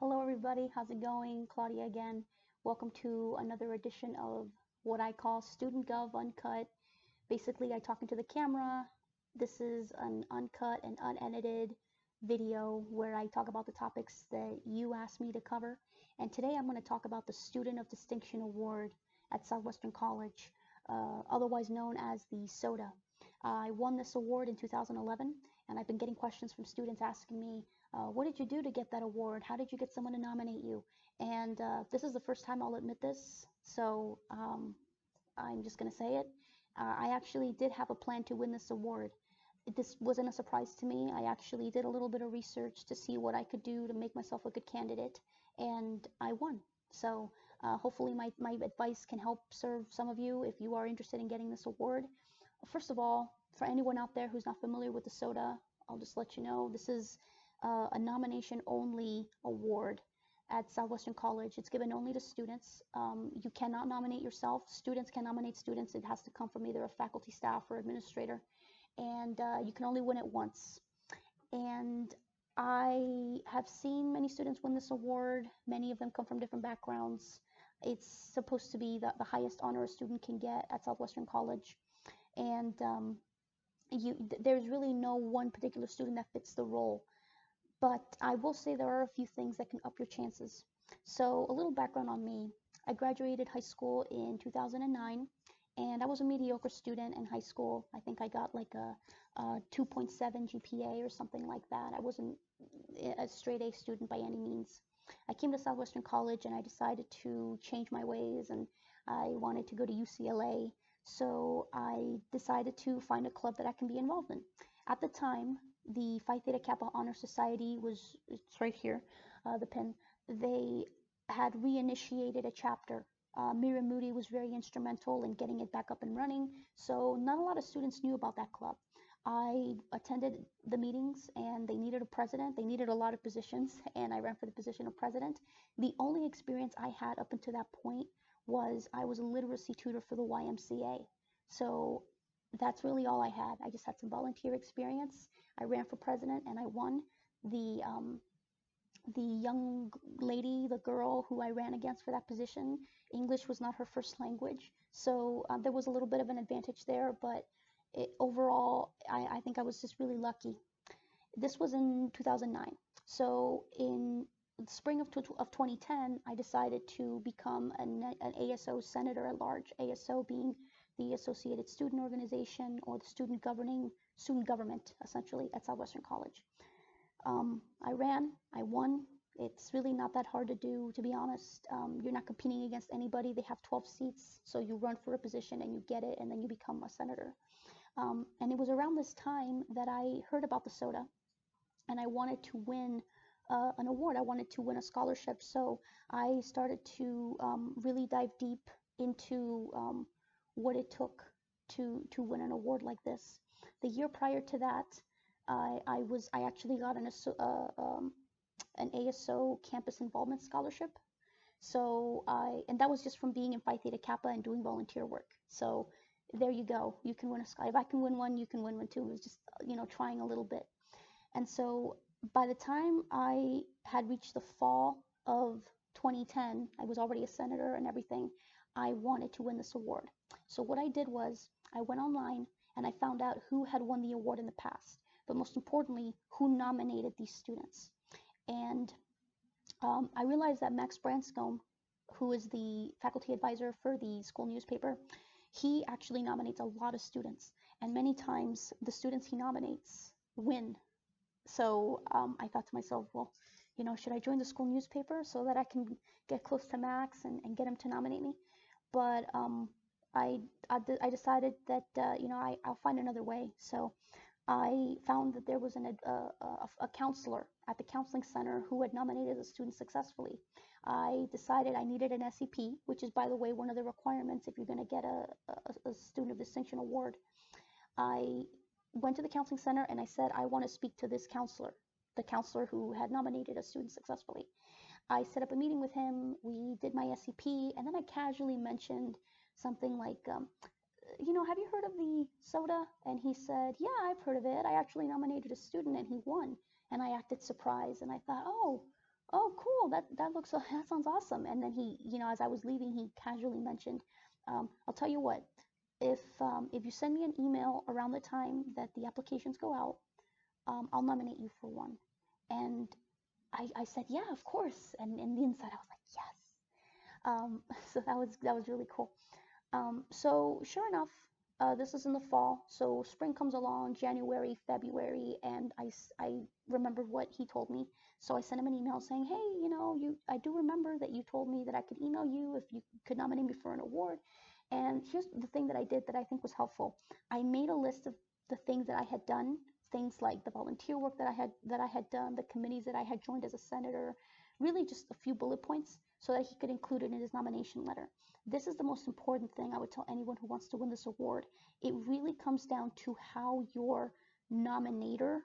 Hello, everybody. How's it going? Claudia again. Welcome to another edition of what I call Student Gov Uncut. Basically, I talk into the camera. This is an uncut and unedited video where I talk about the topics that you asked me to cover. And today I'm going to talk about the Student of Distinction Award at Southwestern College, otherwise known as the SOTA. I won this award in 2011, and I've been getting questions from students asking me, what did you do to get that award? How did you get someone to nominate you? And this is the first time I'll admit this, so I'm just going to say it. I actually did have a plan to win this award. This wasn't a surprise to me. I actually did a little bit of research to see what I could do to make myself a good candidate, and I won. So hopefully my advice can help serve some of you if you are interested in getting this award. First of all, for anyone out there who's not familiar with the SOTA, I'll just let you know this is a nomination-only award at Southwestern College. It's given only to students. You cannot nominate yourself. Students can nominate students. It has to come from either a faculty, staff, or administrator. And you can only win it once. And I have seen many students win this award. Many of them come from different backgrounds. It's supposed to be the highest honor a student can get at Southwestern College. And there's really no one particular student that fits the role. But I will say there are a few things that can up your chances. So a little background on me. I graduated high school in 2009, and I was a mediocre student in high school. I think I got like a 2.7 GPA or something like that. I wasn't a straight A student by any means. I came to Southwestern College and I decided to change my ways, and I wanted to go to UCLA. So I decided to find a club that I can be involved in. At the time, the Phi Theta Kappa Honor Society it's right here, the pin. They had reinitiated a chapter. Miriam Moody was very instrumental in getting it back up and running, so not a lot of students knew about that club. I attended the meetings, and they needed a president. They needed a lot of positions, and I ran for the position of president. The only experience I had up until that point was I was a literacy tutor for the YMCA. So that's really all I had. I just had some volunteer experience. I ran for president and I won. The young lady, the girl who I ran against for that position, English was not her first language. So there was a little bit of an advantage there, but overall, I think I was just really lucky. This was in 2009. So in the spring of 2010, I decided to become an ASO Senator at large, ASO being the Associated Student Organization, or the student government, essentially, at Southwestern College. I ran, I won. It's really not that hard to do, to be honest. You're not competing against anybody. They have 12 seats, so you run for a position and you get it, and then you become a senator. And it was around this time that I heard about the SOTA, and I wanted to win an award. I wanted to win a scholarship. So I started to really dive deep into what it took to win an award like this. The year prior to that, I actually got an ASO campus involvement scholarship. So and that was just from being in Phi Theta Kappa and doing volunteer work. So there you go. You can win if I can win one, you can win one too. It was just, trying a little bit. And so by the time I had reached the fall of 2010, I was already a senator and everything. I wanted to win this award. So what I did was I went online and I found out who had won the award in the past, but most importantly, who nominated these students. And I realized that Max Branscombe, who is the faculty advisor for the school newspaper, he actually nominates a lot of students, and many times the students he nominates win. So I thought to myself, well, should I join the school newspaper so that I can get close to Max and get him to nominate me? But I decided that I'll find another way. So I found that there was a counselor at the counseling center who had nominated a student successfully. I decided I needed an SEP, which is, by the way, one of the requirements if you're going to get a Student of Distinction award. I went to the counseling center and I said, I want to speak to this counselor, the counselor who had nominated a student successfully. I set up a meeting with him. We did my SEP, and then I casually mentioned something like, have you heard of the SOTA? And he said, yeah, I've heard of it. I actually nominated a student and he won. And I acted surprised and I thought, oh, oh, cool, that looks, that sounds awesome. And then he, as I was leaving, he casually mentioned, I'll tell you what, if you send me an email around the time that the applications go out, I'll nominate you for one. And I said, yeah, of course. And in the inside, I was like, yes. So that was really cool. So sure enough, this is in the fall. So spring comes along, January, February, and I remembered what he told me. So I sent him an email saying, hey, I do remember that you told me that I could email you if you could nominate me for an award. And here's the thing that I did that I think was helpful. I made a list of the things that I had done, things like the volunteer work that I had done, the committees that I had joined as a senator, really just a few bullet points so that he could include it in his nomination letter. This is the most important thing I would tell anyone who wants to win this award. It really comes down to how your nominator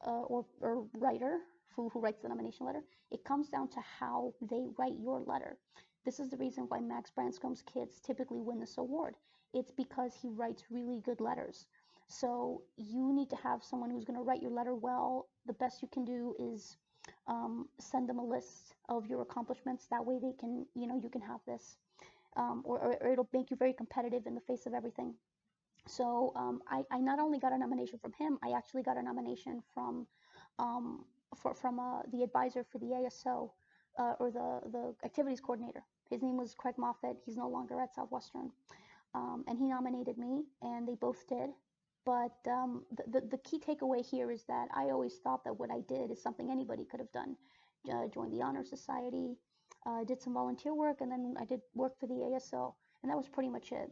or writer who writes the nomination letter, it comes down to how they write your letter. This is the reason why Max Branscom's kids typically win this award. It's because he writes really good letters. So you need to have someone who's going to write your letter well. The best you can do is send them a list of your accomplishments. That way they can, you can have this. Or it'll make you very competitive in the face of everything. So I not only got a nomination from him, I actually got a nomination from the advisor for the ASO, or the activities coordinator. His name was Craig Moffett. He's no longer at Southwestern. And he nominated me, and they both did. But the key takeaway here is that I always thought that what I did is something anybody could have done. Joined the Honor Society, did some volunteer work, and then I did work for the ASO, and that was pretty much it.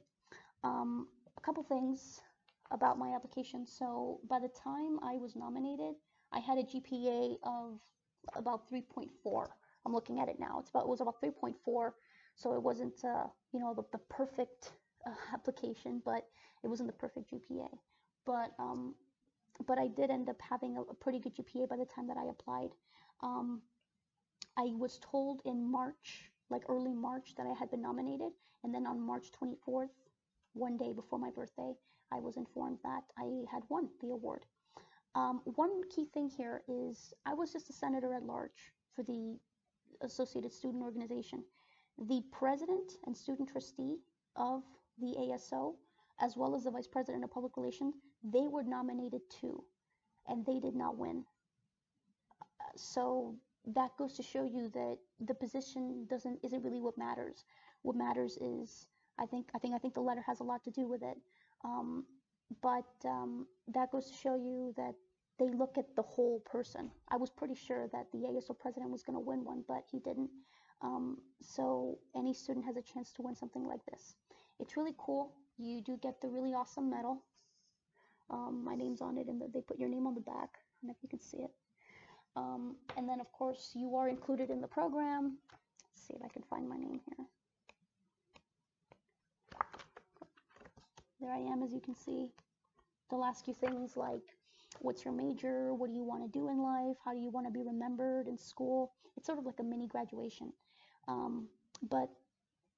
A couple things about my application. So by the time I was nominated, I had a GPA of about 3.4. I'm looking at it now. It was about 3.4. So it wasn't, the perfect application, but it wasn't the perfect GPA. But I did end up having a pretty good GPA by the time that I applied. I was told in March, like early March, that I had been nominated, and then on March 24th, one day before my birthday, I was informed that I had won the award. One key thing here is I was just a senator at large for the Associated Student Organization. The president and student trustee of the ASO, as well as the vice president of public relations, they were nominated too, and they did not win. So that goes to show you that the position isn't really what matters. What matters is I think the letter has a lot to do with it. But that goes to show you that they look at the whole person. I was pretty sure that the ASO president was going to win one, but he didn't. So any student has a chance to win something like this. It's really cool. You do get the really awesome medal. My name's on it, and they put your name on the back. I don't know if you can see it. And then, of course, you are included in the program. Let's see if I can find my name here. There I am, as you can see. They'll ask you things like, what's your major? What do you want to do in life? How do you want to be remembered in school? It's sort of like a mini graduation. But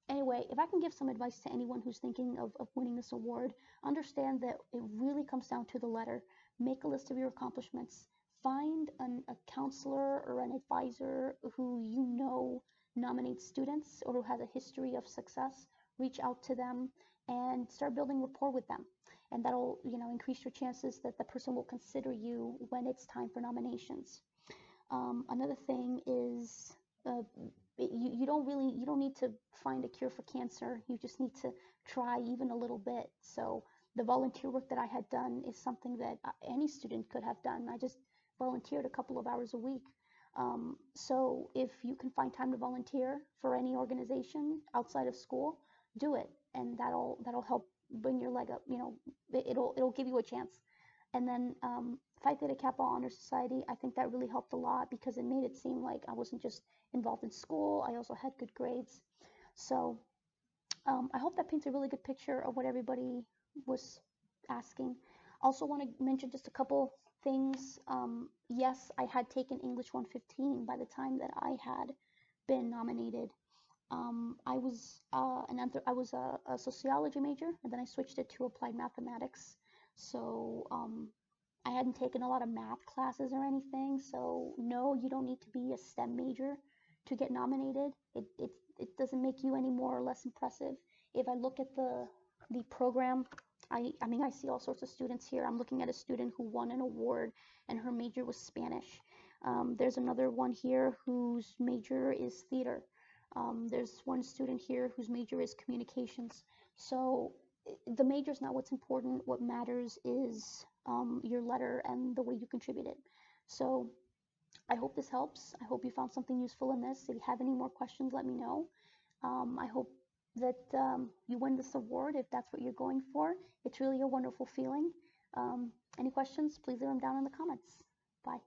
anyway, if I can give some advice to anyone who's thinking of winning this award, understand that it really comes down to the letter. Make a list of your accomplishments. Find a counselor or an advisor who nominates students or who has a history of success. Reach out to them and start building rapport with them. And that'll, increase your chances that the person will consider you when it's time for nominations. Another thing is you don't need to find a cure for cancer. You just need to try even a little bit. So the volunteer work that I had done is something that any student could have done. I just volunteered a couple of hours a week. So if you can find time to volunteer for any organization outside of school, do it, and that'll help bring your leg up. It'll give you a chance. And then Phi Theta Kappa Honor Society, I think that really helped a lot because it made it seem like I wasn't just involved in school, I also had good grades. So I hope that paints a really good picture of what everybody was asking. Also want to mention just a couple things. Yes, I had taken English 115 by the time that I had been nominated. I was a sociology major, and then I switched it to applied mathematics. So I hadn't taken a lot of math classes or anything, so no, you don't need to be a STEM major to get nominated. It doesn't make you any more or less impressive. If I look at the program, I mean, I see all sorts of students here. I'm looking at a student who won an award and her major was Spanish. There's another one here whose major is theater. There's one student here whose major is communications. So the major is not what's important. What matters is your letter and the way you contributed. So I hope this helps. I hope you found something useful in this. If you have any more questions, let me know. I hope that you win this award if that's what you're going for. It's really a wonderful feeling. Any questions, please leave them down in the comments. Bye.